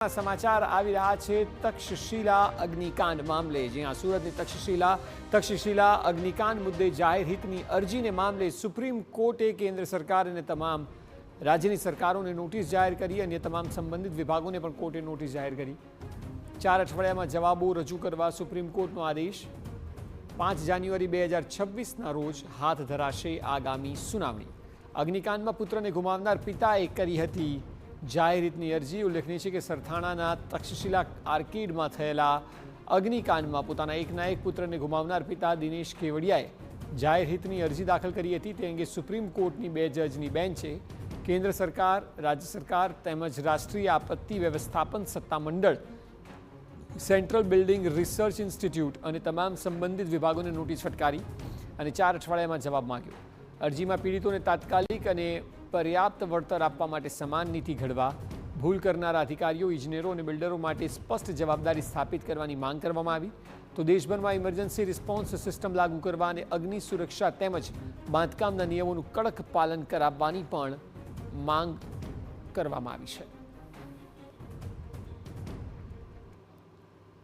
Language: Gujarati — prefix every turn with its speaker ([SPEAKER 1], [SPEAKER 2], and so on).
[SPEAKER 1] समाचार આવી રહ્યા છે તક્ષશિલા અગ્નિકાંડ મામલે। જ્યાં સુરતની તક્ષશિલા અગ્નિકાંડ મુદ્દે જાહેર હિતની અરજીને મામલે સુપ્રીમ કોર્ટે કેન્દ્ર સરકાર અને તમામ રાજ્યની સરકારોને નોટિસ જાહેર કરી। અન્ય તમામ સંબંધિત વિભાગોને પણ કોર્ટે નોટિસ જાહેર કરી। 4 અઠવાડિયામાં જવાબો રજૂ કરવા સુપ્રીમ કોર્ટનો આદેશ। 5 જાન્યુઆરી 2026ના રોજ હાથ ધરાશે આગામી સુનાવણી। અગ્નિકાંડમાં પુત્રને ગુમાવનાર પિતાએ કરી હતી જાહેર હિતની અરજી। ઉલ્લેખનીય છે કે સરથાણાના તક્ષશિલા આર્કેડમાં થયેલા અગ્નિકાંડમાં પોતાના એકના એક પુત્રને ગુમાવનાર પિતા દિનેશ કેવડિયાએ જાહેર હિતની અરજી દાખલ કરી હતી। તે અંગે સુપ્રીમ કોર્ટની 2 જજની બેન્ચે કેન્દ્ર સરકાર, રાજ્ય સરકાર તેમજ રાષ્ટ્રીય આપત્તિ વ્યવસ્થાપન સત્તામંડળ, સેન્ટ્રલ બિલ્ડિંગ રિસર્ચ ઇન્સ્ટિટ્યૂટ અને તમામ સંબંધિત વિભાગોને નોટિસ ફટકારી અને 4 અઠવાડિયામાં જવાબ માંગ્યો। અરજીમાં પીડિતોને તાત્કાલિક અને પર્યાપ્ત વળતર આપવા માટે સમાન નીતિ ઘડવા, ભૂલ કરનારા અધિકારીઓ, ઇજનેરો અને બિલ્ડરો માટે સ્પષ્ટ જવાબદારી સ્થાપિત કરવાની માંગ કરવામાં આવી। તો દેશભરમાં ઇમરજન્સી રિસ્પોન્સ સિસ્ટમ લાગુ કરવા અને અગ્નિ સુરક્ષા તેમજ બાંધકામના નિયમોનું કડક પાલન કરાવવાની પણ માંગ કરવામાં આવી છે।